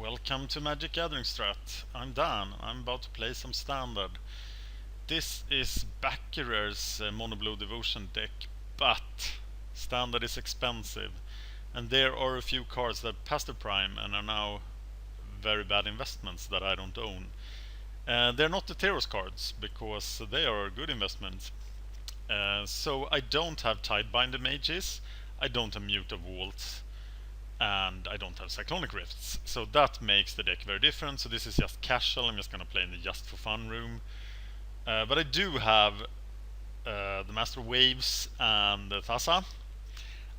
Welcome to MagicGatheringStrat. I'm Dan. I'm about to play some standard. This is Backerer's Mono Blue Devotion deck, but standard is expensive, and there are a few cards that passed the prime and are now very bad investments that I don't own. They're not the Theros cards, because they are good investments. So I don't have Tidebinded Mages, I don't have Mute of Vaults, and I don't have Cyclonic Rifts, so that makes the deck very different. So this is just casual, I'm just gonna play in the just for fun room. But I do have the Master Waves and the Thassa.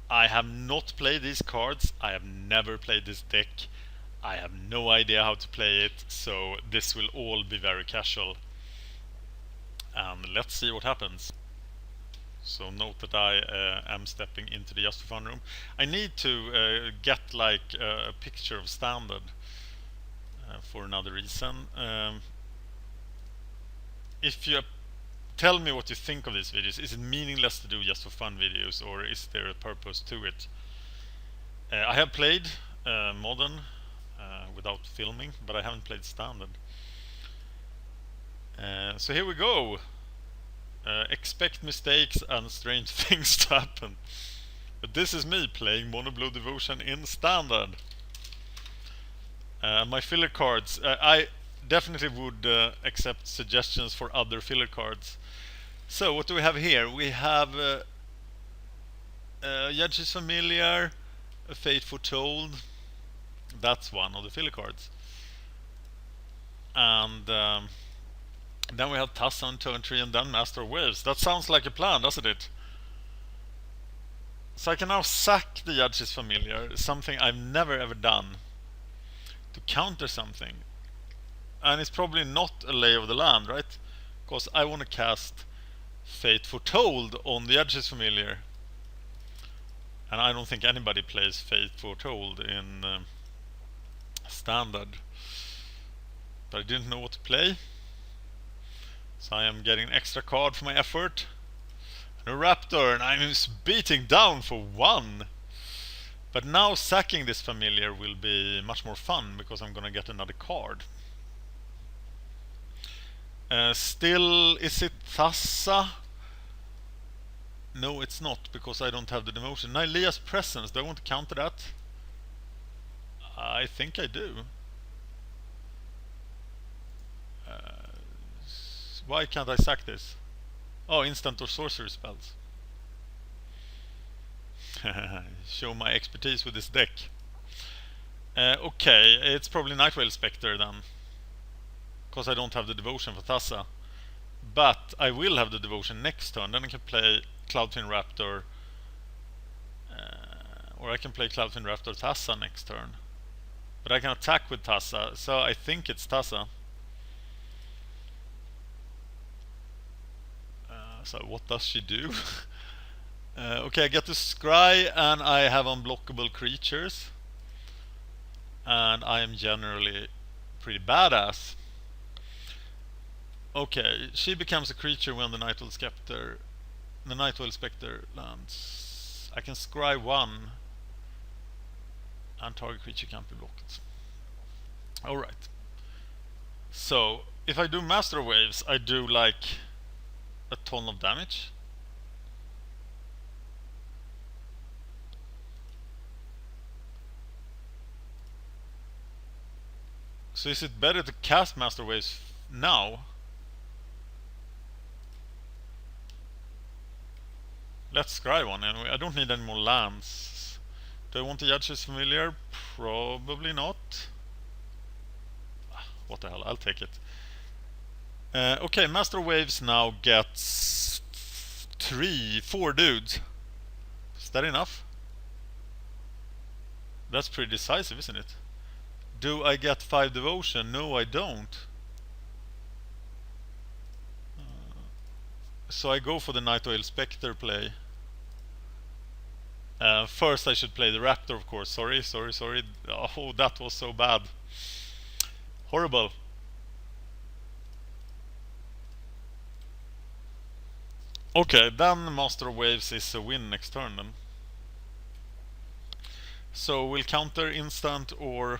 I have not played these cards, I have never played this deck, I have no idea how to play it, so this will all be very casual. And let's see what happens. So note that I am stepping into the just for fun room. I need to get like a picture of standard for another reason. If you tell me what you think of these videos, is it meaningless to do just for fun videos, or is there a purpose to it? I have played modern without filming, but I haven't played standard. So here we go. Expect mistakes and strange things to happen. But this is me playing Mono Blue Devotion in standard. My filler cards, I definitely would accept suggestions for other filler cards. So what do we have here? We have Judge's Familiar, a Fate Foretold. That's one of the filler cards. And then we have Thassa on turn 3 and then Master of Waves. That sounds like a plan, doesn't it? So I can now sack the Judge's Familiar, something I've never ever done, to counter something. And it's probably not a Lay of the Land, right? Because I want to cast Fate Foretold on the Judge's Familiar. And I don't think anybody plays Fate Foretold in standard. But I didn't know what to play. So I am getting an extra card for my effort. And a Raptor, and I'm beating down for 1. But now sacking this familiar will be much more fun, because I'm gonna get another card. Still, is it Thassa? No, it's not, because I don't have the devotion. Nylea's Presence, do I want to counter that? I think I do. Why can't I sack this? Oh, instant or sorcery spells. Show my expertise with this deck. Okay, it's probably Nightwhale Spectre then, because I don't have the devotion for Thassa. But I will have the devotion next turn, then I can play Cloudfin Raptor, or I can play Cloudfin Raptor Thassa next turn. But I can attack with Thassa, so I think it's Thassa. So what does she do? Okay, I get to scry and I have unblockable creatures. And I am generally pretty badass. Okay, she becomes a creature when the Nightwhale Spectre lands. I can scry 1 and target creature can't be blocked. Alright. So, if I do Master Waves, I do like a ton of damage. So is it better to cast Master Waves now? Let's scry 1 anyway. I don't need any more lands. Do I want the Judge's Familiar? Probably not. What the hell, I'll take it. Okay, Master Waves now gets 4 dudes. Is that enough? That's pretty decisive, isn't it? Do I get 5 devotion? No, I don't. So I go for the Nightwhale Spectre play. First I should play the Raptor, of course. Sorry. Oh, that was so bad. Horrible. Okay, then Master Waves is a win next turn then. So we'll counter instant or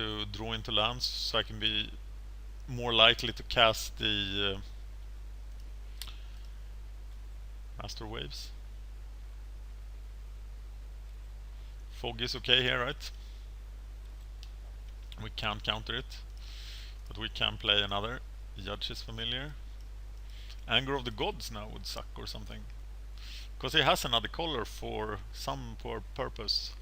to draw into lands so I can be more likely to cast the Master Waves. Fog is okay here, right? We can't counter it, but we can play another. Judge is familiar. Anger of the Gods now would suck or something, because he has another color for some poor purpose.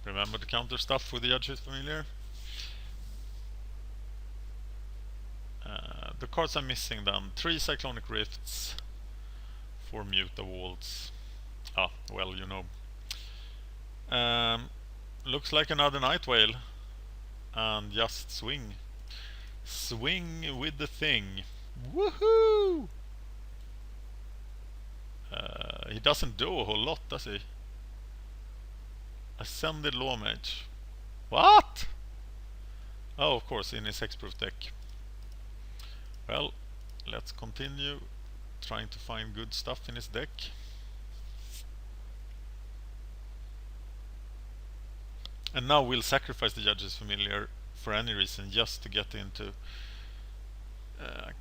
Remember to counter stuff with the Judge is familiar. The cards I'm missing then. 3 Cyclonic Rifts, 4 Muta Walls. Ah, well, you know. Looks like another Night Whale. And just swing. Swing with the thing. Woohoo! He doesn't do a whole lot, does he? Ascended Lawmage. What? Oh, of course, in his hexproof deck. Well, let's continue trying to find good stuff in his deck. And now we'll sacrifice the Judge's Familiar for any reason, just to get into...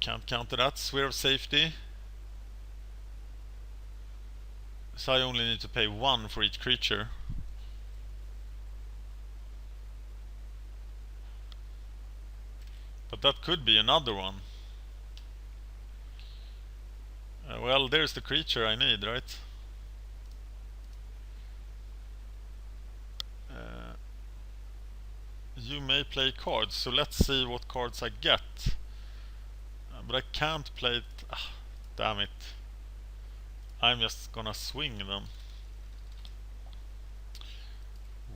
can't counter that. Sphere of Safety. So I only need to pay 1 for each creature. But that could be another one. Well, there's the creature I need, right? You may play cards, so let's see what cards I get. But I can't play it. Ah, damn it. I'm just gonna swing them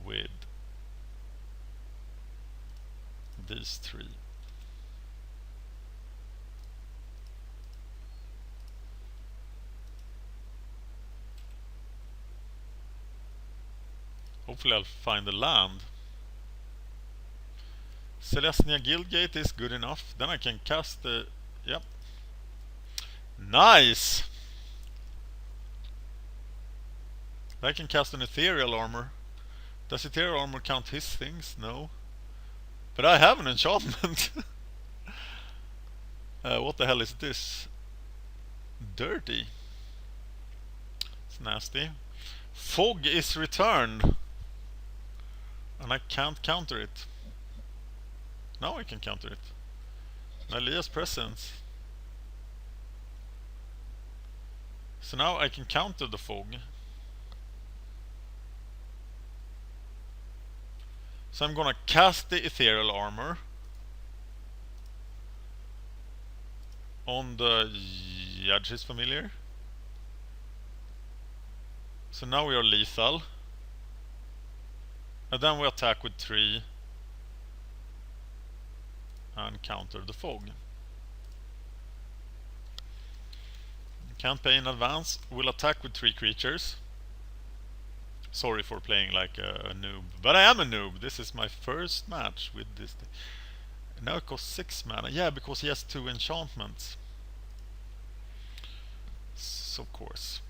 with these 3. Hopefully I'll find a land. Selesnya Guildgate is good enough. Then I can cast the... Yep. Nice! I can cast an Ethereal Armor. Does Ethereal Armor count his things? No. But I have an enchantment. What the hell is this? Dirty. It's nasty. Fog is returned. And I can't counter it. Now I can counter it. Nalia's Presence. So now I can counter the Fog. So I'm gonna cast the Ethereal Armor on the Judge's Familiar. So now we are lethal. And then we attack with 3 and counter the Fog. Can't pay in advance. We'll attack with 3 creatures. Sorry for playing like a noob, but I am a noob. This is my first match with this. Now it costs 6 mana. Yeah, because he has 2 enchantments. So of course.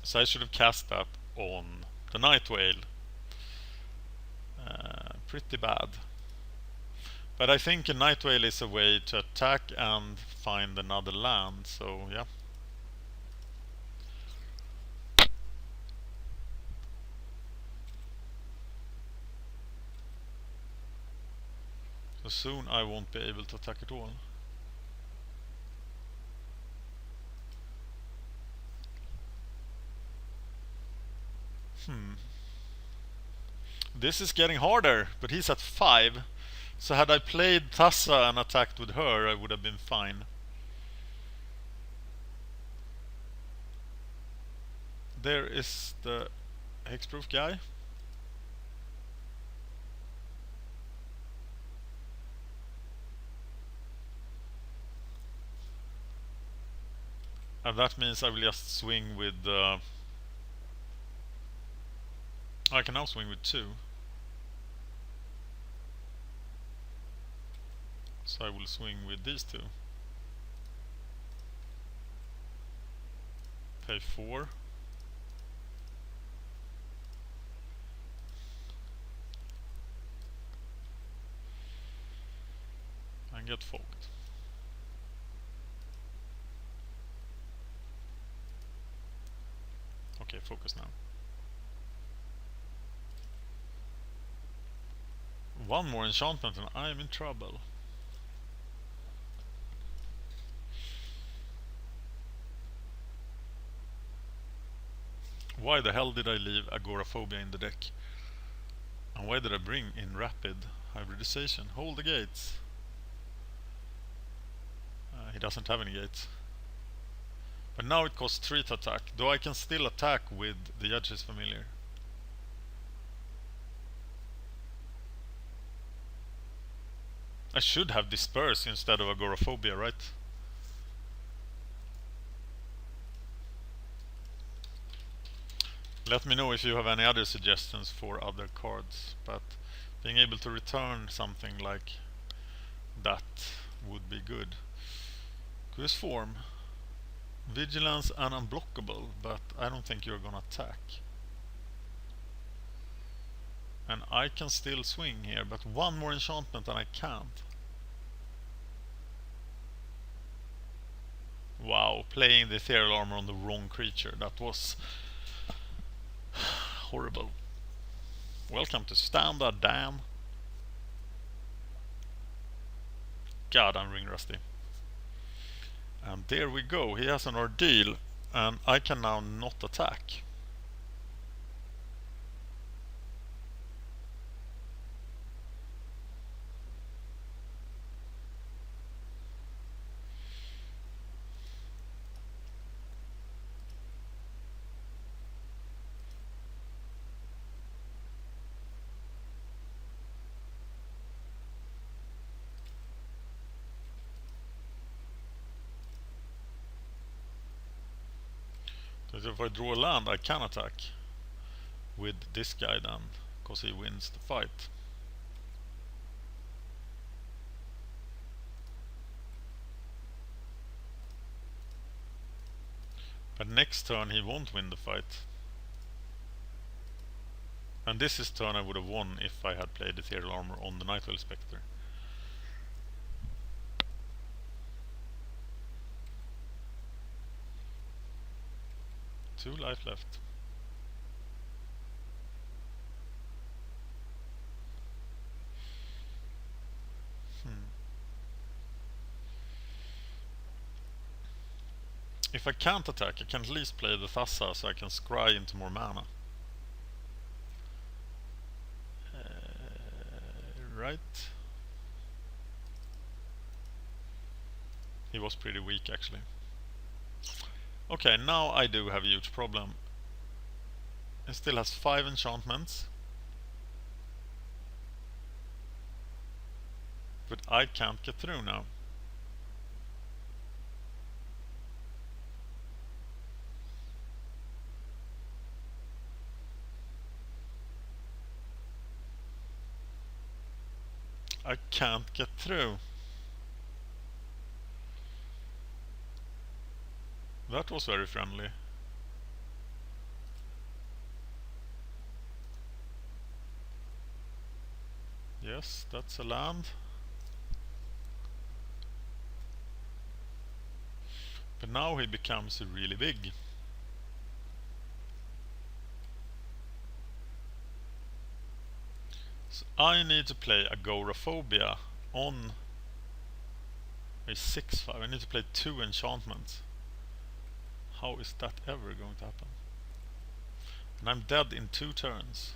So I should have cast that on the Night Whale. Pretty bad. But I think a Night Whale is a way to attack and find another land, so yeah. So soon I won't be able to attack at all. This is getting harder, but he's at 5. So had I played Tassa and attacked with her, I would have been fine. There is the hexproof guy. And that means I will just swing with... I can now swing with 2. So I will swing with these two. Pay 4. And get fogged. Okay, focus now. One more enchantment and I am in trouble. Why the hell did I leave Agoraphobia in the deck? And why did I bring in Rapid Hybridization? Hold the gates. He doesn't have any gates. But now it costs 3 to attack. Though I can still attack with the Judge's Familiar. I should have Disperse instead of Agoraphobia, right? Let me know if you have any other suggestions for other cards, but being able to return something like that would be good. Quiz form. Vigilance and unblockable, but I don't think you're gonna attack. And I can still swing here, but one more enchantment and I can't. Wow, playing the Ethereal Armor on the wrong creature. That was horrible. Welcome to Standard, Dan. God, I'm ring rusty. And there we go. He has an ordeal, and I can now not attack. So if I draw a land, I can attack with this guy then, because he wins the fight. But next turn he won't win the fight. And this is turn I would have won if I had played Ethereal Armor on the Nightwell Spectre. Two life left. If I can't attack, I can at least play the Thassa so I can scry into more mana. Right. He was pretty weak actually. Okay, now I do have a huge problem. He still has 5 enchantments. But I can't get through now. I can't get through. That was very friendly. Yes, that's a land. But now he becomes really big. So I need to play Agoraphobia on a 6/5. I need to play 2 enchantments. How is that ever going to happen? And I'm dead in 2 turns.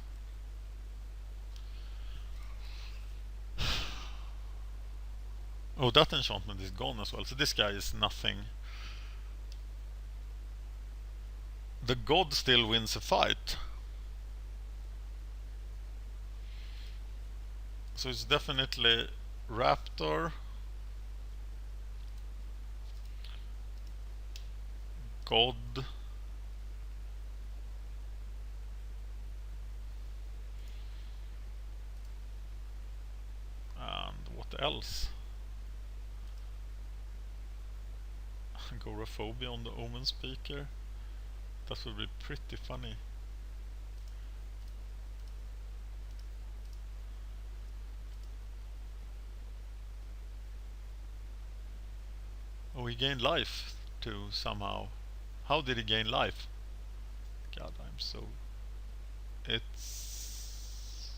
Oh, that enchantment is gone as well. So this guy is nothing. The god still wins a fight. So it's definitely Raptor, God, and what else? Agoraphobia on the Omen Speaker. That would be pretty funny. Oh, he gained life too somehow. How did he gain life? God, I'm so... It's...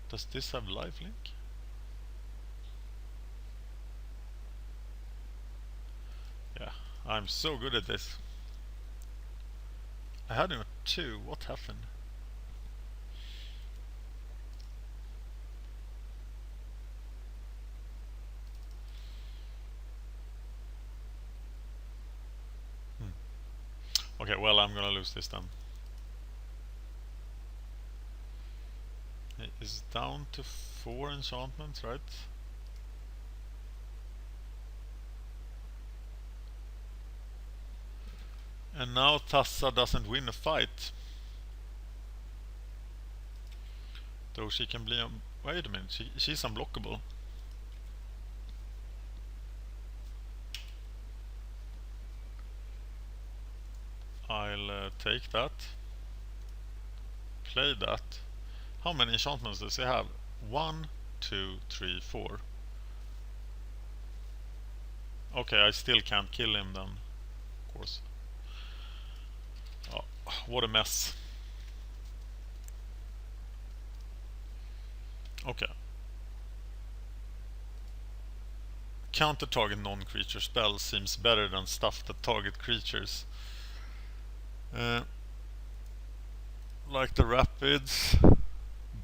Does this have lifelink? Yeah, I'm so good at this. I had him at 2, what happened? Okay, well, I'm gonna lose this then. It is down to 4 enchantments, right? And now Thassa doesn't win a fight. Though she can be... wait a minute, she's unblockable. I'll take that. Play that. How many enchantments does he have? 1, 2, 3, 4. Okay, I still can't kill him then, of course. Oh, what a mess. Okay. Counter target non-creature spell seems better than stuff that target creatures. Like the Rapids.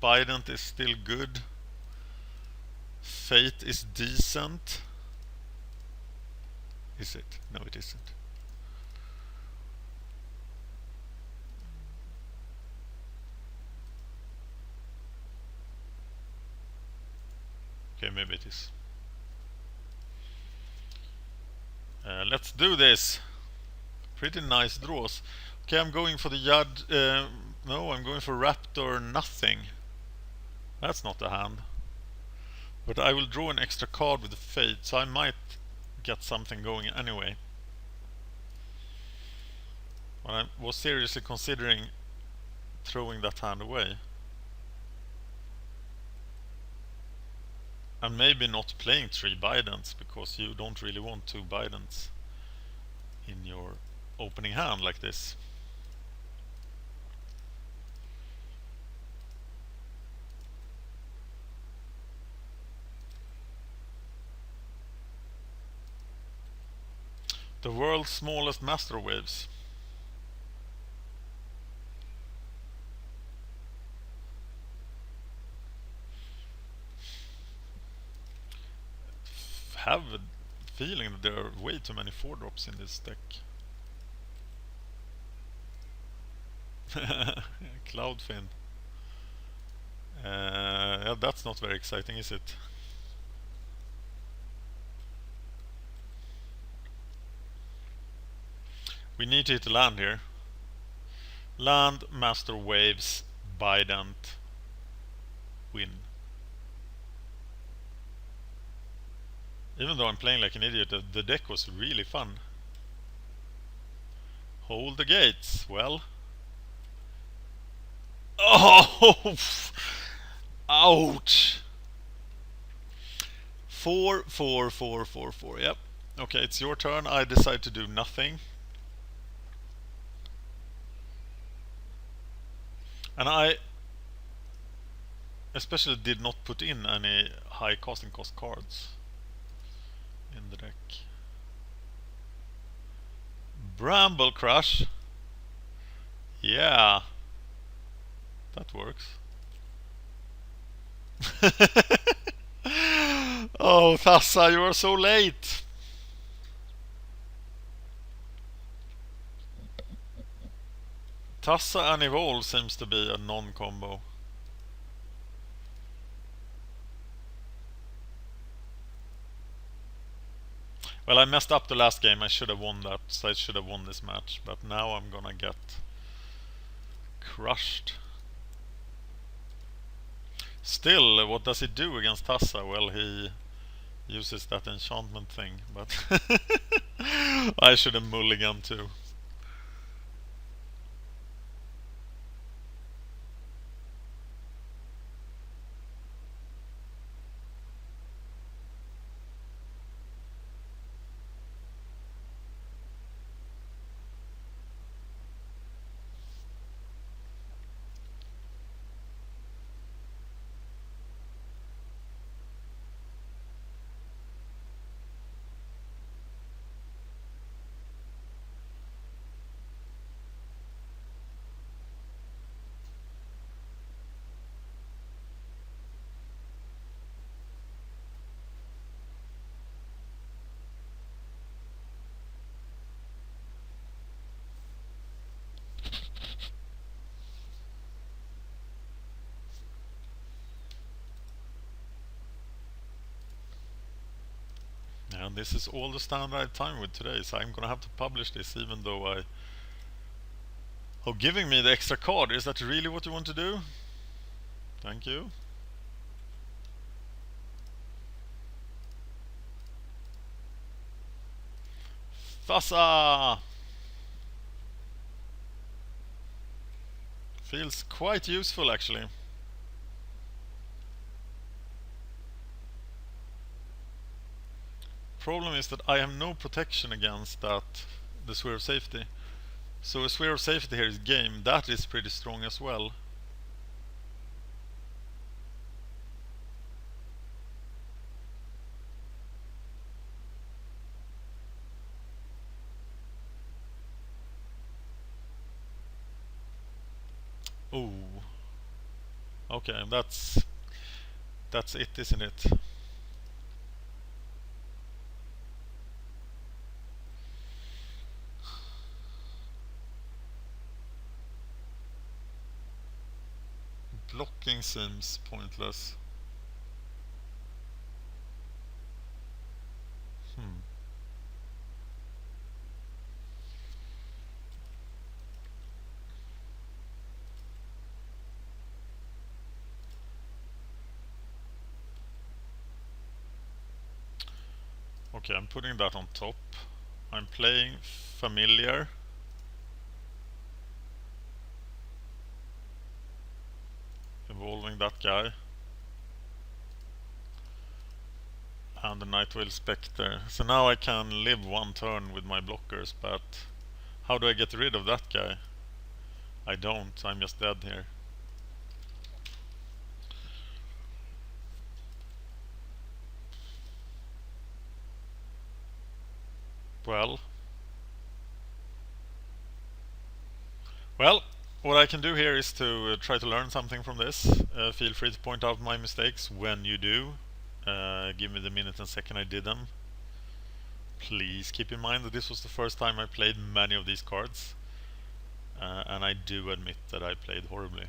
Bident is still good. Fate is decent. Is it? No, it isn't. Okay, maybe it is. Let's do this. Pretty nice draws. Okay, I'm going for the Yad... no, I'm going for Raptor nothing. That's not a hand. But I will draw an extra card with the Fate, so I might get something going anyway. But I was seriously considering throwing that hand away. And maybe not playing 3 Bidents, because you don't really want 2 Bidents in your opening hand like this. The world's smallest master waves. Have a feeling that there are way too many 4-drops in this deck. Cloudfin. Yeah, that's not very exciting, is it? We need to hit a land here. Land, master waves, Bident, win. Even though I'm playing like an idiot, the deck was really fun. Hold the gates. Well. Oh! Ouch! 4, 4, 4, 4, 4. Yep. Okay, it's your turn. I decide to do nothing. And I especially did not put in any high casting cost cards in the deck. Bramble Crush. Yeah. That works. Oh, Thassa, you are so late. Thassa and Evolve seems to be a non-combo. Well, I messed up the last game. I should have won that, so I should have won this match. But now I'm gonna get crushed. Still, what does he do against Thassa? Well, he uses that enchantment thing, but I should have mulligan too. And this is all the standard I have time with today, so I'm gonna have to publish this even though I... Oh, giving me the extra card, is that really what you want to do? Thank you. Fassa! Feels quite useful actually. Problem is that I have no protection against that, the Sphere of Safety. So a Sphere of Safety here is game, that is pretty strong as well. Oh. Okay, that's it, isn't it? Blocking seems pointless. Okay, I'm putting that on top. I'm playing Familiar. Evolving that guy. And the Nightwhale Spectre. So now I can live one turn with my blockers, but how do I get rid of that guy? I don't, I'm just dead here. Well, what I can do here is to try to learn something from this. Feel free to point out my mistakes when you do. Give me the minute and second I did them. Please keep in mind that this was the first time I played many of these cards. And I do admit that I played horribly.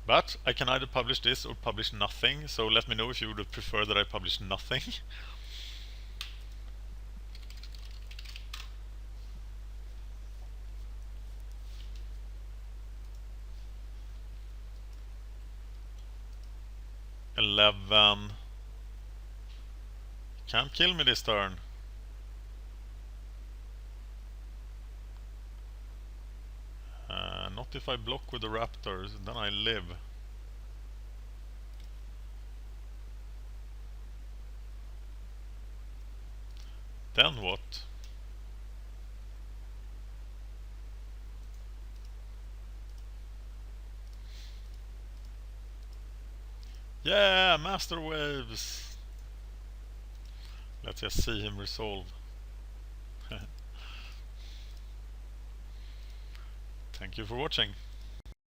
But I can either publish this or publish nothing, so let me know if you would prefer that I publish nothing. $11. Can't kill me this turn. Not if I block with the raptors, then I live. Then what? Yeah, Master Waves! Let's just see him resolve. Thank you for watching.